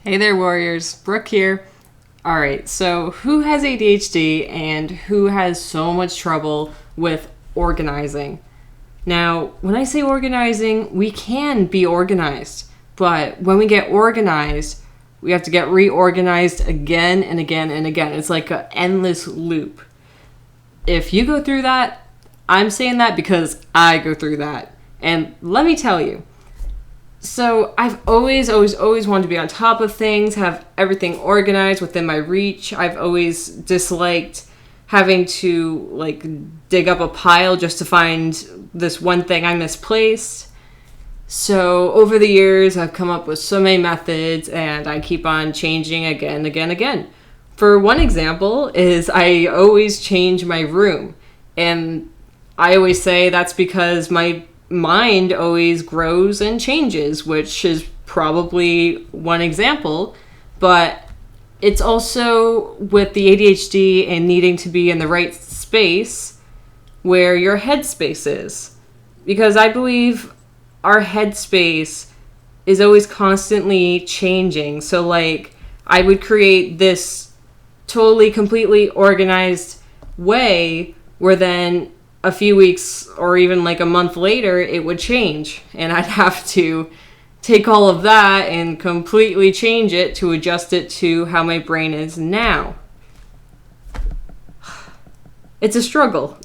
Hey there, warriors. Brooke here. All right, so who has ADHD and who has so much trouble with organizing? Now, when I say organizing, we can be organized, but when we get organized, we have to get reorganized again and again and again. It's like an endless loop. If you go through that, I'm saying that because I go through that. And let me tell you, so I've always wanted to be on top of things, have everything organized within my reach. I've always disliked having to dig up a pile just to find this one thing I misplaced. So over the years, I've come up with so many methods and I keep on changing again. For one example is I always change my room. And I always say that's because my mind always grows and changes, which is probably one example, but it's also with the ADHD and needing to be in the right space where your headspace is. Because I believe our headspace is always constantly changing. So I would create this totally, completely organized way where then a few weeks or even a month later, it would change. And I'd have to take all of that and completely change it to adjust it to how my brain is now. It's a struggle.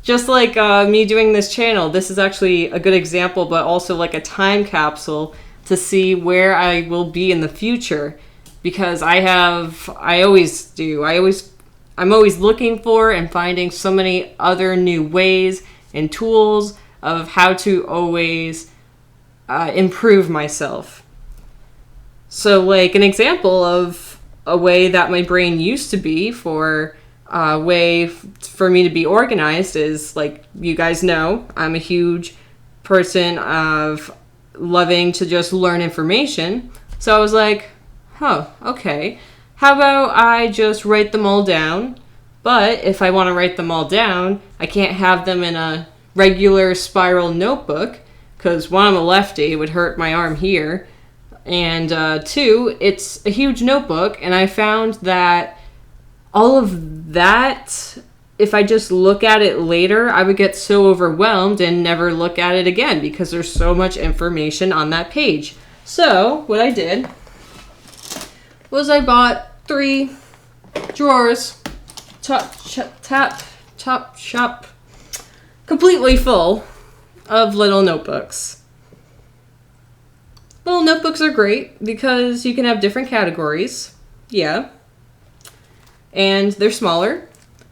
Just like me doing this channel, this is actually a good example, but also like a time capsule to see where I will be in the future. Because I'm always looking for and finding so many other new ways and tools of how to always improve myself. So an example of a way that my brain used to be for a way for me to be organized is, you guys know, I'm a huge person of loving to just learn information. So I was like, okay. How about I just write them all down? But if I want to write them all down, I can't have them in a regular spiral notebook because one, I'm a lefty, it would hurt my arm here. And two, it's a huge notebook, and I found that all of that, if I just look at it later, I would get so overwhelmed and never look at it again because there's so much information on that page. So what I did was I bought 3 drawers, top shop, completely full of little notebooks. Little notebooks are great because you can have different categories. Yeah. And they're smaller,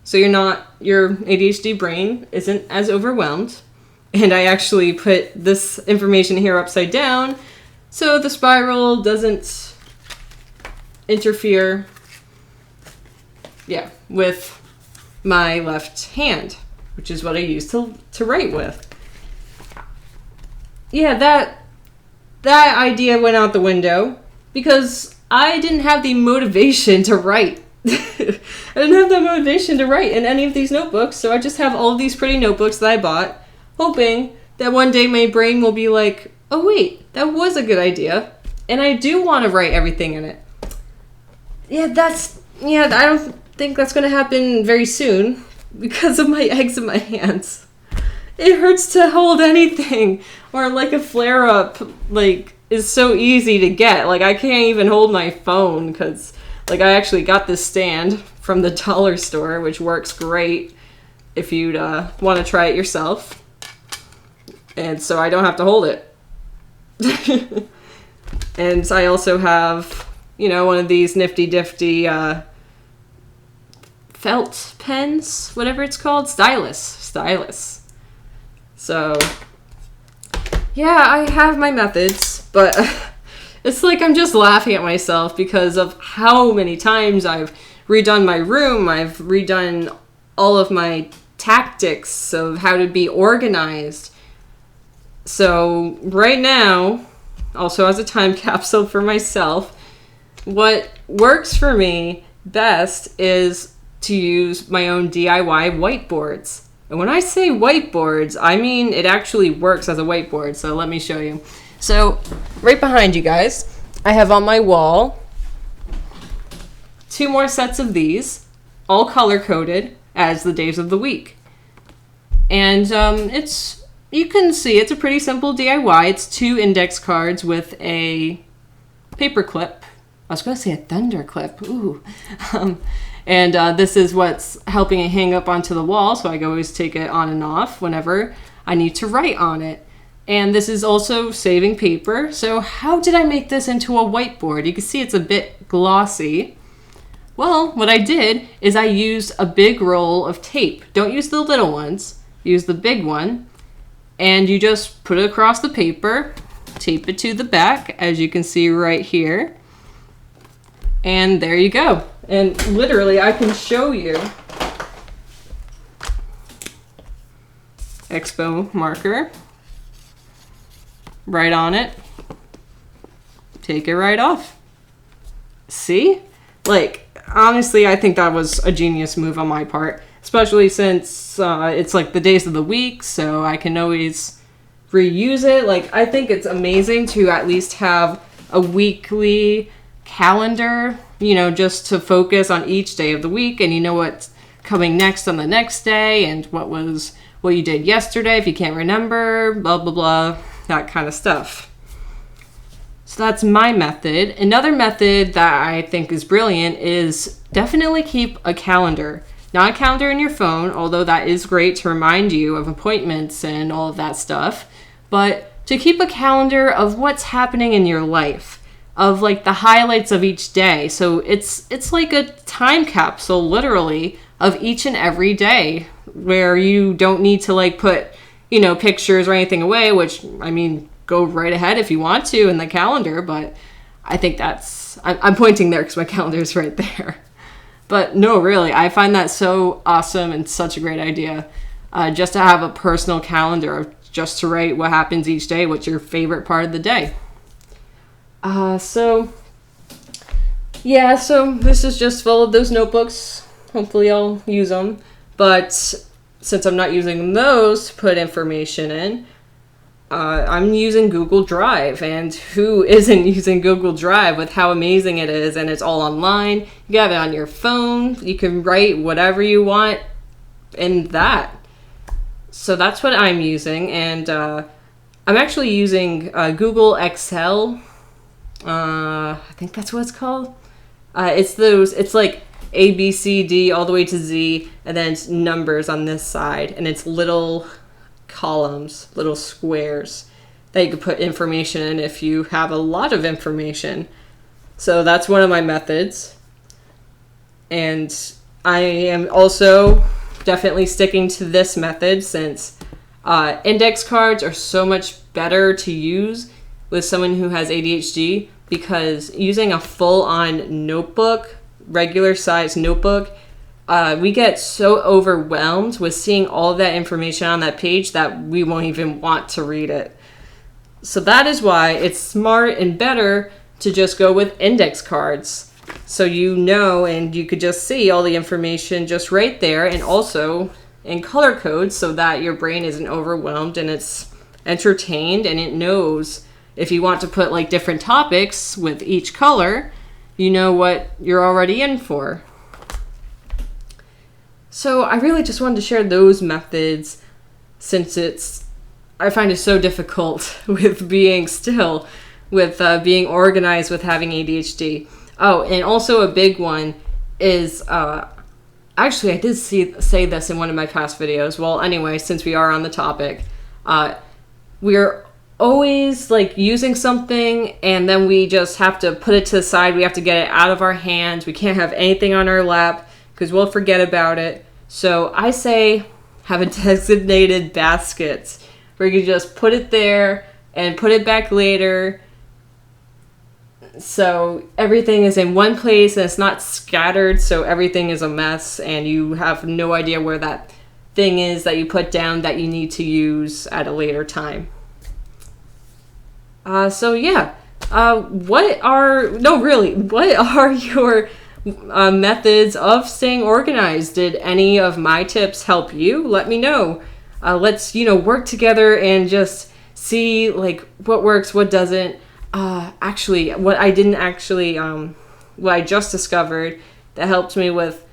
so your ADHD brain isn't as overwhelmed. And I actually put this information here upside down so the spiral doesn't interfere with my left hand, which is what I use to write with. That idea went out the window because I didn't have the motivation to write. I didn't have the motivation to write in any of these notebooks, so I just have all of these pretty notebooks that I bought, hoping that one day my brain will be like, oh wait, that was a good idea, and I do want to write everything in it. I don't think that's going to happen very soon because of my eggs in my hands. It hurts to hold anything, or a flare-up, is so easy to get. I can't even hold my phone because, I actually got this stand from the dollar store, which works great if you'd want to try it yourself. And so I don't have to hold it. And I also have one of these nifty-difty felt pens, whatever it's called, stylus. So, I have my methods, but it's I'm just laughing at myself because of how many times I've redone my room, I've redone all of my tactics of how to be organized. So, right now, also as a time capsule for myself, what works for me best is to use my own DIY whiteboards. And when I say whiteboards, I mean it actually works as a whiteboard. So let me show you. So right behind you guys, I have on my wall 2 more sets of these, all color-coded as the days of the week. And you can see it's a pretty simple DIY. It's 2 index cards with a paper clip. I was going to say a thunder clip. Ooh. And this is what's helping it hang up onto the wall, so I can always take it on and off whenever I need to write on it. And this is also saving paper. So how did I make this into a whiteboard? You can see it's a bit glossy. Well, what I did is I used a big roll of tape. Don't use the little ones. Use the big one. And you just put it across the paper, tape it to the back, as you can see right here. And there you go. And literally, I can show you. Expo marker. Right on it. Take it right off. See? Like, honestly, I think that was a genius move on my part. Especially since it's like the days of the week, so I can always reuse it. Like, I think it's amazing to at least have a weekly calendar, you know, just to focus on each day of the week, and you know what's coming next on the next day, and what you did yesterday if you can't remember, blah, blah, blah, that kind of stuff. So that's my method. Another method that I think is brilliant is definitely keep a calendar. Not a calendar in your phone, although that is great to remind you of appointments and all of that stuff, but to keep a calendar of what's happening in your life, of like the highlights of each day. So it's like a time capsule, literally, of each and every day, where you don't need to like put, you know, pictures or anything away, which, I mean, go right ahead if you want to in the calendar, but I think I'm pointing there because my calendar is right there. But no, really, I find that so awesome and such a great idea. Just to have a personal calendar, just to write what happens each day, what's your favorite part of the day. So this is just full of those notebooks. Hopefully I'll use them. But since I'm not using those to put information in, I'm using Google Drive, and who isn't using Google Drive with how amazing it is, and it's all online. You have it on your phone. You can write whatever you want in that. So that's what I'm using, and I'm actually using Google Excel. I think that's what it's called. It's like A, B, C, D, all the way to Z, and then it's numbers on this side, and it's little columns, little squares that you could put information in if you have a lot of information. So that's one of my methods. And I am also definitely sticking to this method since index cards are so much better to use with someone who has ADHD, because using a full-on notebook, regular size notebook, we get so overwhelmed with seeing all of that information on that page that we won't even want to read it. So that is why it's smart and better to just go with index cards. So you know, and you could just see all the information just right there, and also in color code so that your brain isn't overwhelmed and it's entertained, and it knows if you want to put like different topics with each color, you know what you're already in for. So I really just wanted to share those methods since I find it so difficult with being still, with being organized with having ADHD. Oh, and also a big one is, actually I did say this in one of my past videos. Well, anyway, since we are on the topic, we're always like using something and then we just have to put it to the side. We have to get it out of our hands. We can't have anything on our lap because we'll forget about it. So I say have a designated basket where you just put it there and put it back later. So everything is in one place and it's not scattered, so everything is a mess and you have no idea where that thing is that you put down that you need to use at a later time. What are your methods of staying organized? Did any of my tips help you? Let me know. Let's work together and just see like what works, what doesn't. actually, what I didn't actually, what I just discovered that helped me with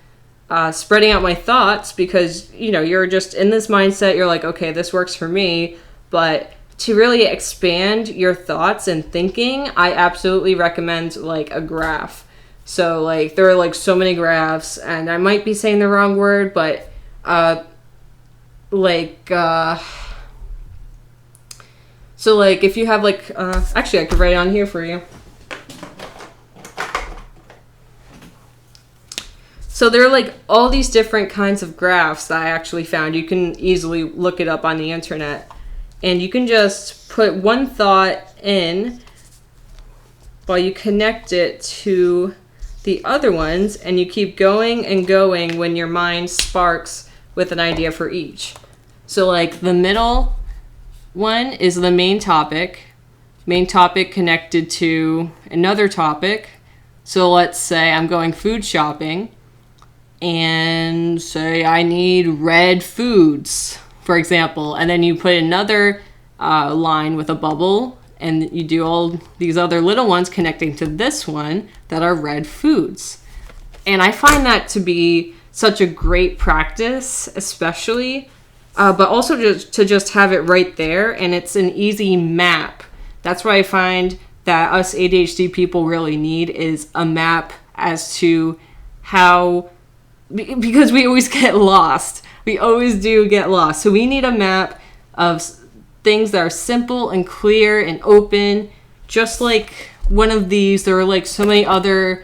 spreading out my thoughts, because, you know, you're just in this mindset, you're like, okay, this works for me, but to really expand your thoughts and thinking, I absolutely recommend like a graph. So like there are like so many graphs, and I might be saying the wrong word, but so like if you have like actually I could write it on here for you. So there are like all these different kinds of graphs that I actually found. You can easily look it up on the internet, and you can just put one thought in while you connect it to the other ones, and you keep going and going when your mind sparks with an idea for each. So like the middle one is the main topic connected to another topic. So let's say I'm going food shopping, and say I need red foods, for example, and then you put another line with a bubble, and you do all these other little ones connecting to this one that are red foods. And I find that to be such a great practice, especially, but also to just have it right there, and it's an easy map. That's what I find that us ADHD people really need, is a map as to how, because we always get lost. We always do get lost. So we need a map of things that are simple and clear and open. Just like one of these, there are like so many other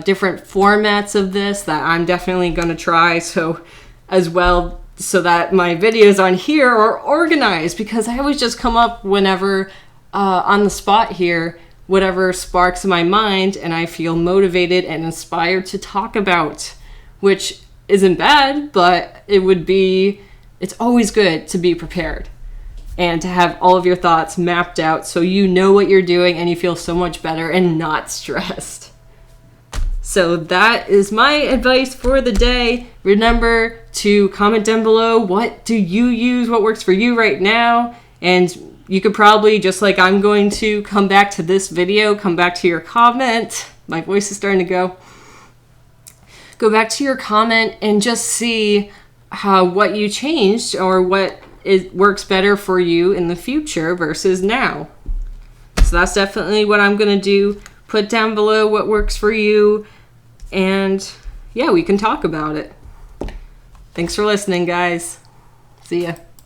different formats of this that I'm definitely going to try so as well, so that my videos on here are organized, because I always just come up whenever on the spot here, whatever sparks in my mind, and I feel motivated and inspired to talk about, which isn't bad, but it's always good to be prepared and to have all of your thoughts mapped out so you know what you're doing and you feel so much better and not stressed. So that is my advice for the day. Remember to comment down below, what do you use? What works for you right now? And you could probably, just like I'm going to, come back to this video, come back to your comment. My voice is starting to go. Go back to your comment and just see what you changed, or what works better for you in the future versus now. So that's definitely what I'm going to do. Put down below what works for you, and yeah, we can talk about it. Thanks for listening, guys. See ya.